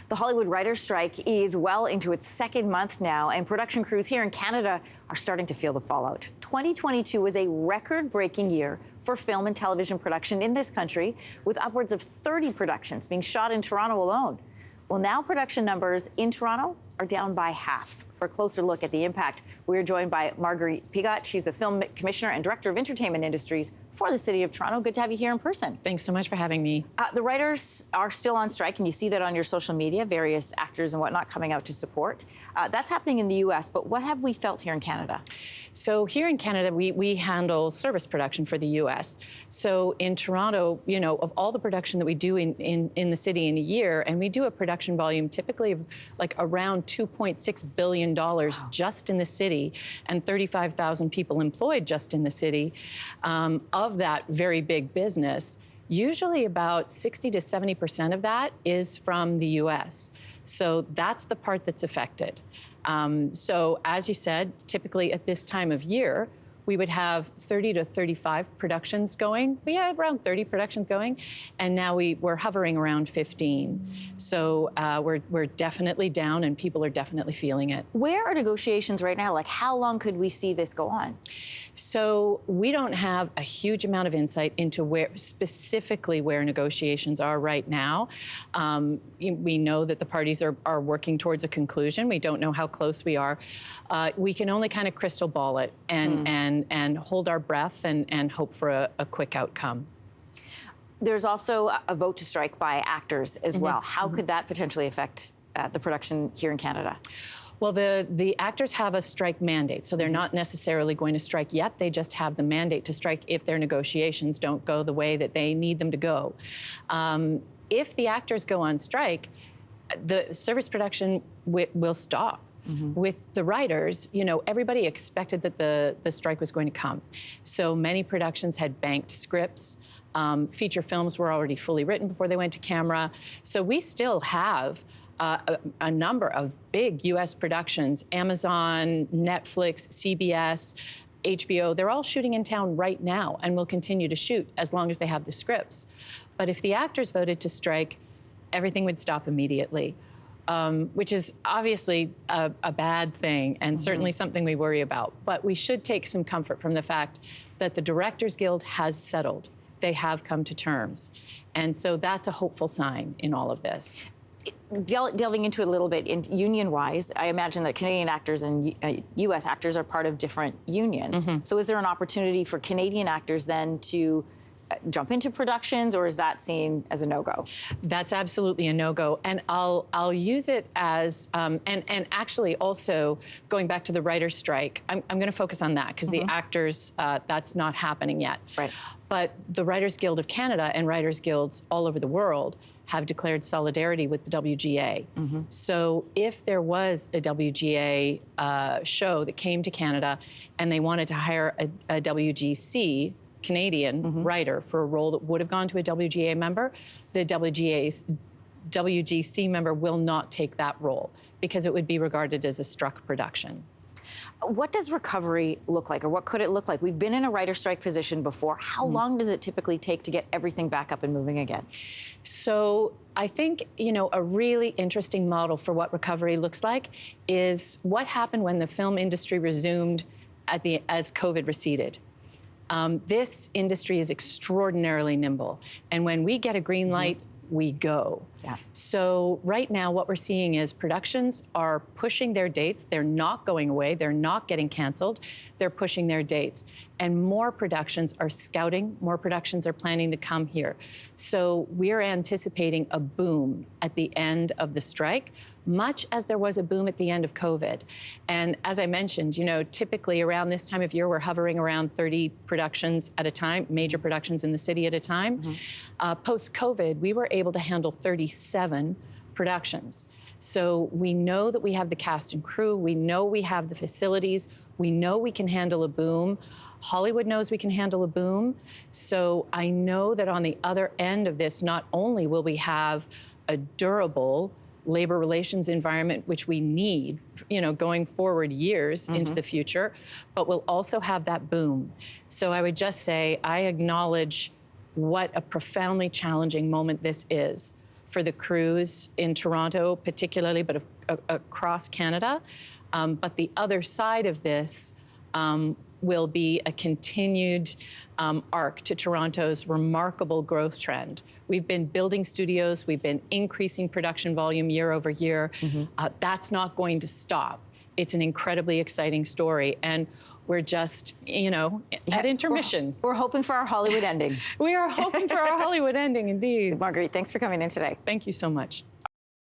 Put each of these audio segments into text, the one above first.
The Hollywood writers' strike is well into its second month now, and production crews here in Canada are starting to feel the fallout. 2022 was a record-breaking year for film and television production in this country, with upwards of 30 productions being shot in Toronto alone. Well, now production numbers in Toronto are down by half. For a closer look at the impact, we're joined by Marguerite Pigot. She's the Film Commissioner and Director of Entertainment Industries for the City of Toronto. Good to have you here in person. Thanks so much for having me. The writers are still on strike, and you see that on your social media, various actors and whatnot coming out to support. That's happening in the U.S., but what have we felt here in Canada? So here in Canada, we handle service production for the U.S. So in Toronto, you know, of all the production that we do in the city in a year, and we do a production volume typically of like around $2.6 billion just in the city, and 35,000 people employed just in the city. Of that very big business, usually about 60 to 70% of that is from the U.S. So that's the part that's affected. So as you said, typically at this time of year, we would have 30 to 35 productions going. We had around 30 productions going, and now we're hovering around 15. So we're definitely down, and people are definitely feeling it. Where are negotiations right now? Like, how long could we see this go on? So we don't have a huge amount of insight into specifically where negotiations are right now. We know that the parties are working towards a conclusion. We don't know how close we are. We can only kind of crystal ball it and hold our breath and hope for a quick outcome. There's also a vote to strike by actors as well. How could that potentially affect the production here in Canada? Well, the actors have a strike mandate, so they're not necessarily going to strike yet. They just have the mandate to strike if their negotiations don't go the way that they need them to go. If the actors go on strike, the service production will stop. With the writers, you know, everybody expected that the strike was going to come. So many productions had banked scripts. Feature films were already fully written before they went to camera. So we still have a number of big U.S. productions, Amazon, Netflix, CBS, HBO, they're all shooting in town right now and will continue to shoot as long as they have the scripts. But if the actors voted to strike, everything would stop immediately, which is obviously a bad thing and certainly something we worry about. But we should take some comfort from the fact that the Directors Guild has settled. They have come to terms. And so that's a hopeful sign in all of this. Delving into it a little bit, union-wise, I imagine that Canadian actors and U.S. actors are part of different unions. So is there an opportunity for Canadian actors then to jump into productions, or is that seen as a no-go? That's absolutely a no-go, and I'll use it as and actually also going back to the writers' strike. I'm going to focus on that because the actors that's not happening yet. Right. But the Writers Guild of Canada and Writers Guilds all over the world have declared solidarity with the WGA. So if there was a WGA show that came to Canada and they wanted to hire a WGC Canadian writer for a role that would have gone to a WGA member, the WGC member will not take that role because it would be regarded as a struck production. What does recovery look like, or what could it look like? We've been in a writer strike position before. How long does it typically take to get everything back up and moving again? So I think, you know, a really interesting model for what recovery looks like is what happened when the film industry resumed as COVID receded. This industry is extraordinarily nimble, and when we get a green light, we go. Yeah. So right now what we're seeing is productions are pushing their dates. They're not going away. They're not getting canceled. They're pushing their dates. And more productions are scouting. More productions are planning to come here. So we're anticipating a boom at the end of the strike, much as there was a boom at the end of COVID. And as I mentioned, you know, typically around this time of year, we're hovering around 30 productions at a time, major productions in the city at a time. Post-COVID, we were able to handle 37 productions. So we know that we have the cast and crew, we know we have the facilities, we know we can handle a boom. Hollywood knows we can handle a boom. So I know that on the other end of this, not only will we have a durable labor relations environment, which we need, you know, going forward years into the future, but we'll also have that boom. So I would just say I acknowledge what a profoundly challenging moment this is for the crews in Toronto, particularly, but across Canada. But the other side of this will be a continued arc to Toronto's remarkable growth trend. We've been building studios, we've been increasing production volume year over year. That's not going to stop. It's an incredibly exciting story, and we're just, at intermission. We're hoping for our Hollywood ending. We are hoping for our Hollywood ending, indeed. Marguerite, thanks for coming in today. Thank you so much.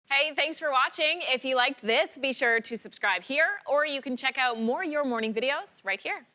Hey, thanks for watching. If you liked this, be sure to subscribe here, or you can check out more Your Morning videos right here.